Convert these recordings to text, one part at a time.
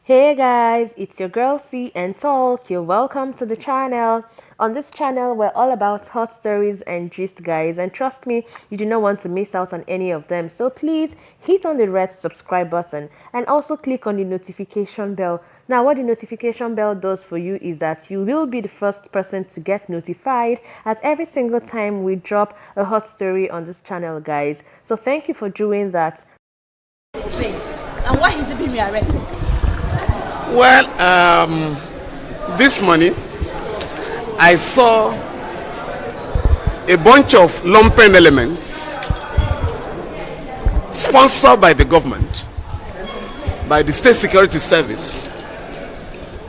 Hey guys, it's your girl C and Talk. You're welcome to the channel. On this channel, we're all about hot stories and gist, guys. And trust me, you do not want to miss out on any of them. So please hit on the red subscribe button and also click on the notification bell. Now, what the notification bell does for you is that you will be the first person to get notified at every single time we drop a hot story on this channel, guys. So thank you for doing that. And why is he being arrested? Well, this morning I saw a bunch of lumpen elements sponsored by the government, by the State Security Service,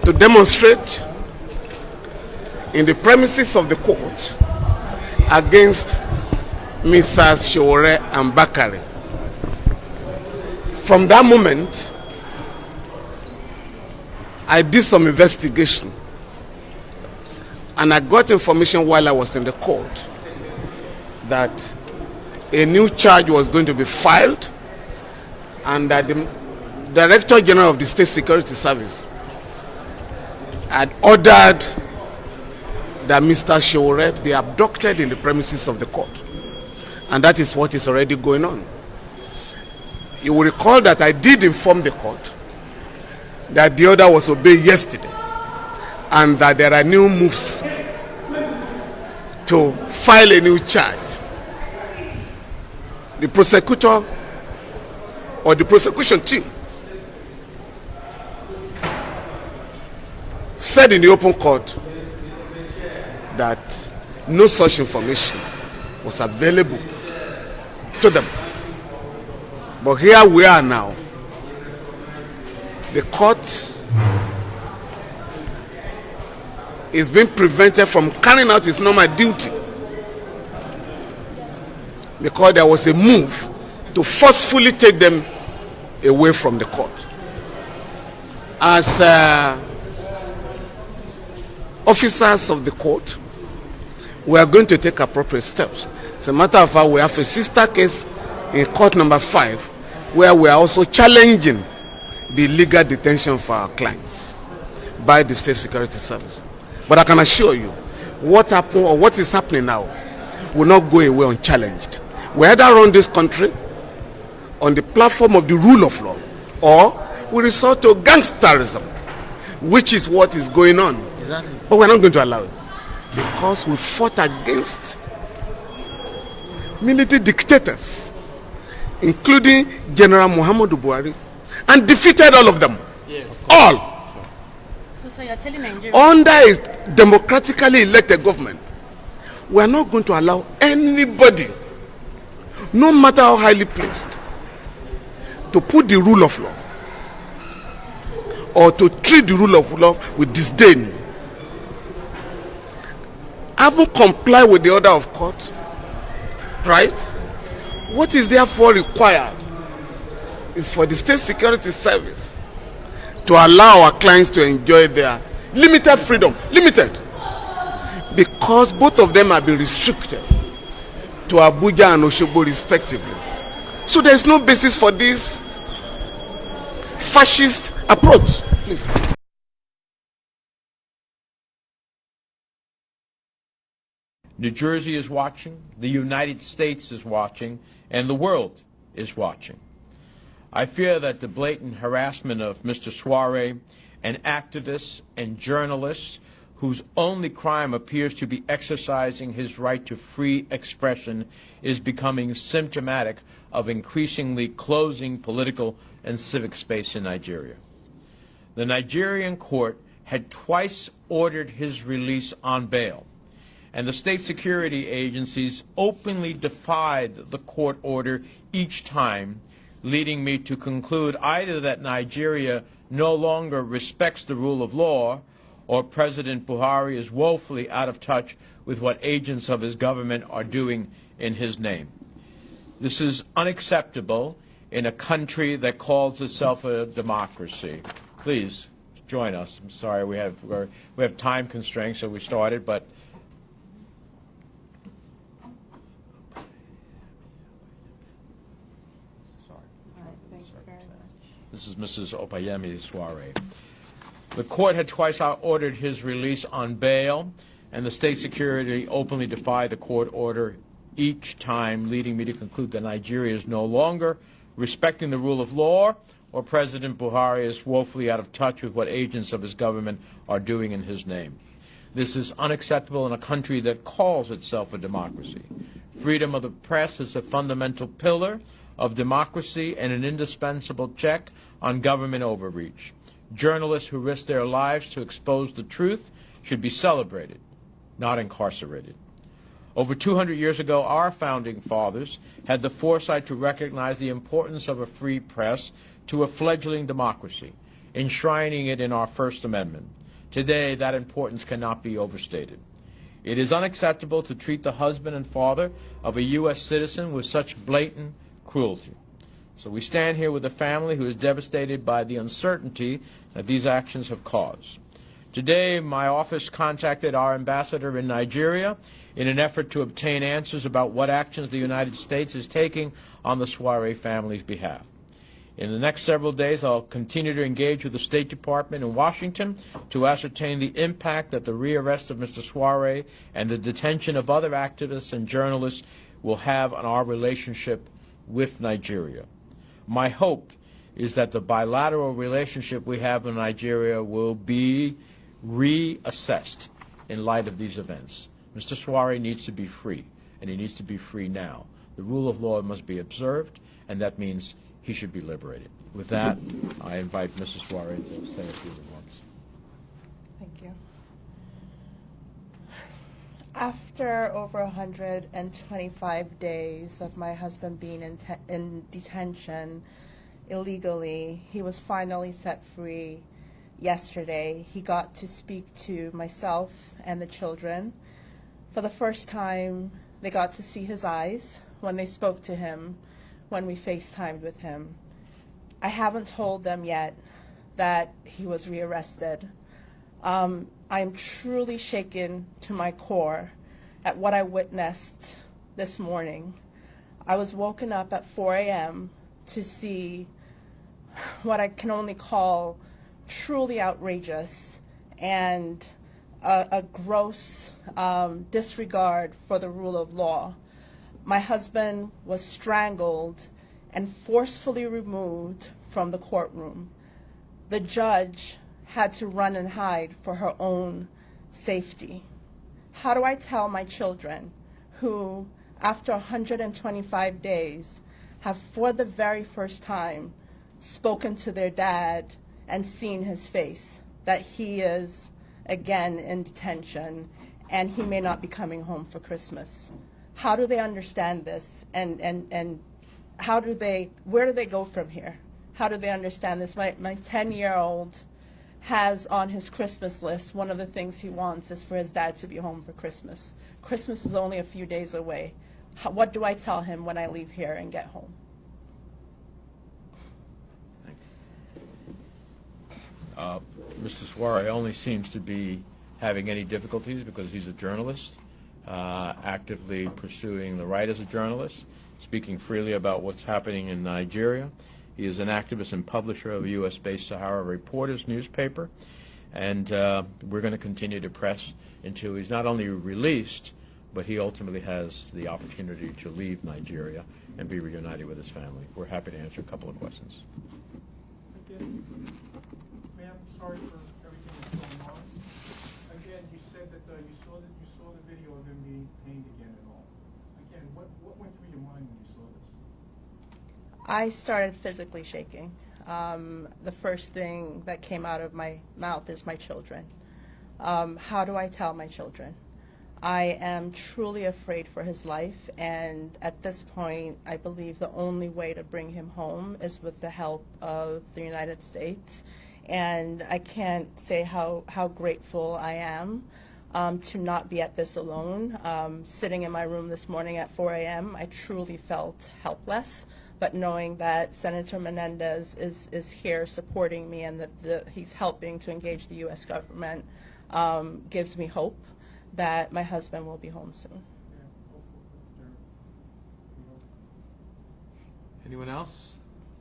to demonstrate in the premises of the court against Mr. Sowore and Bakare. From that moment, I did some investigation and I got information while I was in the court that a new charge was going to be filed and that the Director General of the State Security Service had ordered that Mr. Sowore be abducted in the premises of the court. And that is what is already going on. You will recall that I did inform the court that the order was obeyed yesterday and that there are new moves to file a new charge. The prosecutor or the prosecution team said in the open court that no such information was available to them. But here we are now. The court is being prevented from carrying out its normal duty because there was a move to forcefully take them away from the court. As officers of the court, we are going to take appropriate steps. As a matter of fact, we have a sister case in court number 5 where we are also challenging the legal detention for our clients by the State Security Service. But I can assure you, what happened or what is happening now will not go away unchallenged. We either run this country on the platform of the rule of law or we resort to gangsterism, which is what is going on. Exactly. But we're not going to allow it because we fought against military dictators, including General Muhammadu Buhari, and defeated all of them. Yeah. All. So you're telling Nigerians Under a democratically elected government, we are not going to allow anybody, no matter how highly placed, to put the rule of law or to treat the rule of law with disdain. Having complied with the order of court, right? What is therefore required is for the State Security Service to allow our clients to enjoy their limited freedom, because both of them have been restricted to Abuja and Osogbo respectively. So there is no basis for this fascist approach. Please. New Jersey is watching, the United States is watching, and the world is watching. I fear that the blatant harassment of Mr. Sowore and activists and journalists whose only crime appears to be exercising his right to free expression is becoming symptomatic of increasingly closing political and civic space in Nigeria. The Nigerian court had twice ordered his release on bail, and the state security agencies openly defied the court order each time, leading me to conclude either that Nigeria no longer respects the rule of law or President Buhari is woefully out of touch with what agents of his government are doing in his name. This is unacceptable in a country that calls itself a democracy. Please join us. I'm sorry we have time constraints, so we started, but This is Mrs. Opeyemi Sowore. The court had twice ordered his release on bail, and the state security openly defied the court order each time, leading me to conclude that Nigeria is no longer respecting the rule of law, or President Buhari is woefully out of touch with what agents of his government are doing in his name. This is unacceptable in a country that calls itself a democracy. Freedom of the press is a fundamental pillar of democracy and an indispensable check on government overreach. Journalists who risk their lives to expose the truth should be celebrated, not incarcerated. Over 200 years ago, our founding fathers had the foresight to recognize the importance of a free press to a fledgling democracy, enshrining it in our First Amendment. Today, that importance cannot be overstated. It is unacceptable to treat the husband and father of a U.S. citizen with such blatant cruelty. So we stand here with a family who is devastated by the uncertainty that these actions have caused. Today, my office contacted our ambassador in Nigeria in an effort to obtain answers about what actions the United States is taking on the Sowore family's behalf. In the next several days, I'll continue to engage with the State Department in Washington to ascertain the impact that the rearrest of Mr. Sowore and the detention of other activists and journalists will have on our relationship with Nigeria. My hope is that the bilateral relationship we have with Nigeria will be reassessed in light of these events. Mr. Sowore needs to be free, and he needs to be free now. The rule of law must be observed, and that means he should be liberated. With that, I invite Mrs. Sowore to say a few remarks. Thank you. After over 125 days of my husband being in detention illegally, he was finally set free yesterday. He got to speak to myself and the children. For the first time, they got to see his eyes when they spoke to him, when we FaceTimed with him. I haven't told them yet that he was rearrested. I'm truly shaken to my core at what I witnessed this morning. I was woken up at 4 a.m. to see what I can only call truly outrageous and a gross disregard for the rule of law. My husband was strangled and forcefully removed from the courtroom. The judge had to run and hide for her own safety. How do I tell my children who, after 125 days, have for the very first time spoken to their dad and seen his face, that he is again in detention and he may not be coming home for Christmas? How do they understand this, and how do they, where do they go from here? How do they understand this? My 10-year-old has on his Christmas list, one of the things he wants is for his dad to be home for Christmas. Christmas is only a few days away. What do I tell him when I leave here and get home? Mr. Sowore only seems to be having any difficulties because he's a journalist, actively pursuing the right as a journalist, speaking freely about what's happening in Nigeria. He is an activist and publisher of a U.S.-based Sahara Reporters newspaper, and we're going to continue to press until he's not only released, but he ultimately has the opportunity to leave Nigeria and be reunited with his family. We're happy to answer a couple of questions. Again, ma'am, sorry for everything that's going on. Again, you said that you saw the video of him being pained again and all. Again, what went through your mind when you saw this? I started physically shaking. The first thing that came out of my mouth is my children. How do I tell my children? I am truly afraid for his life, and at this point, I believe the only way to bring him home is with the help of the United States. And I can't say how grateful I am to not be at this alone. Sitting in my room this morning at 4 a.m., I truly felt helpless. But knowing that Senator Menendez is here supporting me and that he's helping to engage the U.S. government gives me hope that my husband will be home soon. Anyone else?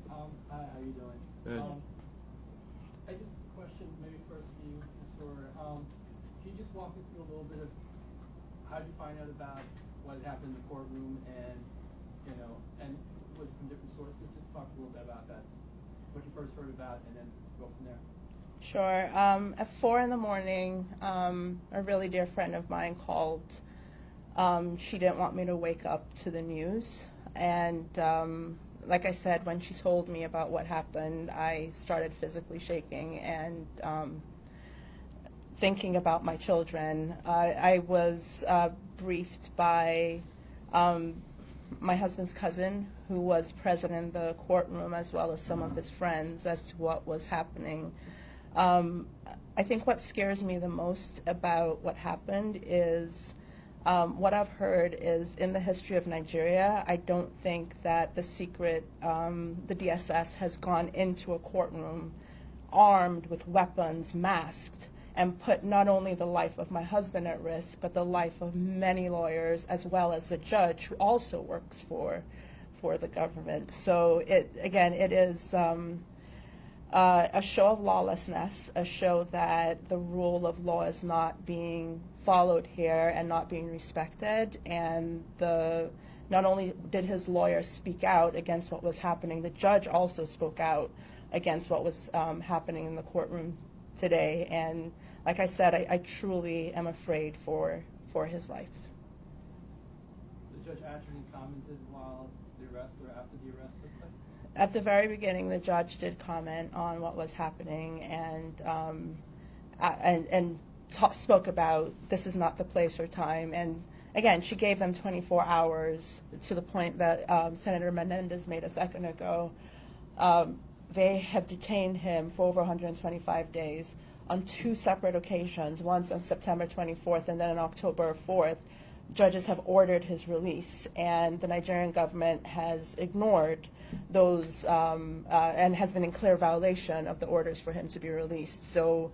Hi, how you doing? I just question maybe first for you, Ms. Sowore. Can you just walk me through a little bit of how did you find out about what had happened in the courtroom and, and it was from different sources? Just talk a little bit about that, what you first heard about, and then go from there. Sure. At 4 in the morning, a really dear friend of mine called. She didn't want me to wake up to the news. And like I said, when she told me about what happened, I started physically shaking and thinking about my children. I was briefed by my husband's cousin, who was present in the courtroom, as well as some of his friends, as to what was happening. I think what scares me the most about what happened is what I've heard is in the history of Nigeria, I don't think that the DSS has gone into a courtroom armed with weapons, masked, and put not only the life of my husband at risk, but the life of many lawyers, as well as the judge who also works for the government. So it is a show of lawlessness, a show that the rule of law is not being followed here and not being respected. And not only did his lawyer speak out against what was happening, the judge also spoke out against what was happening in the courtroom today. And like I said, I truly am afraid for his life. The judge actually commented while the arrest or after the arrest took place? At the very beginning, the judge did comment on what was happening and spoke about this is not the place or time. And again, she gave them 24 hours to the point that Senator Menendez made a second ago. They have detained him for over 125 days on 2 separate occasions, once on September 24th and then on October 4th. Judges have ordered his release, and the Nigerian government has ignored those and has been in clear violation of the orders for him to be released. So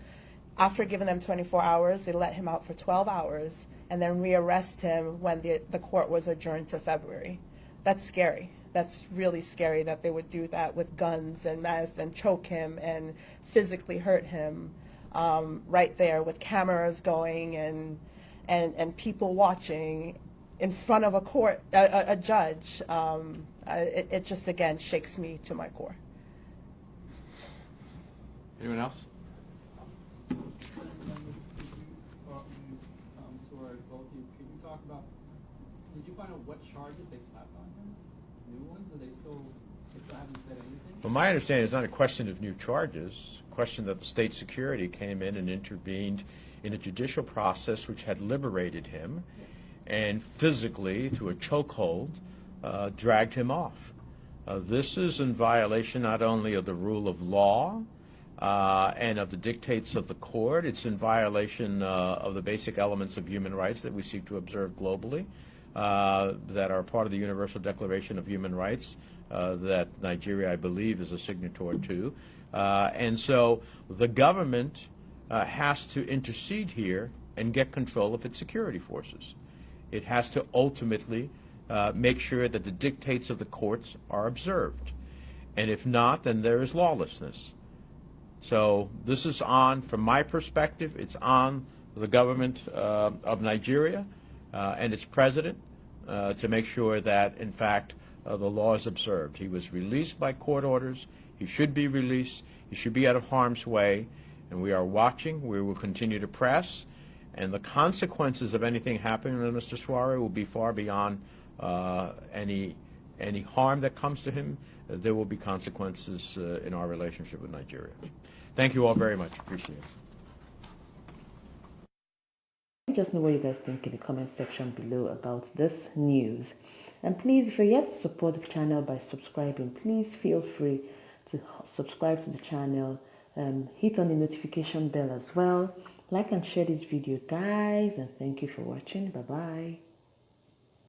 after giving them 24 hours, they let him out for 12 hours and then rearrest him when the court was adjourned to February. That's scary. That's really scary that they would do that with guns and masks and choke him and physically hurt him right there with cameras going and people watching in front of a judge. It just, again, shakes me to my core. Anyone else? Sorry, both of you. Can you talk about, did you find out what charges they slapped on him? New ones? Or they still haven't said anything? Well, my understanding is not a question of new charges, a question that the state security came in and intervened in a judicial process which had liberated him and physically, through a chokehold, dragged him off. This is in violation not only of the rule of law and of the dictates of the court, it's in violation of the basic elements of human rights that we seek to observe globally, that are part of the Universal Declaration of Human Rights that Nigeria, I believe, is a signatory to. And so the government has to intercede here and get control of its security forces. It has to ultimately make sure that the dictates of the courts are observed. And if not, then there is lawlessness. So this is on, from my perspective, it's on the government of Nigeria and its president to make sure that, in fact, the law is observed. He was released by court orders. He should be released. He should be out of harm's way. And we are watching. We will continue to press. And the consequences of anything happening to Mr. Sowore will be far beyond any harm that comes to him. There will be consequences in our relationship with Nigeria. Thank you all very much. Appreciate it. Let me just know what you guys think in the comment section below about this news. And please, if you're yet to support the channel by subscribing, please feel free to subscribe to the channel. Hit on the notification bell as well. Like and share this video, guys, and thank you for watching. Bye bye.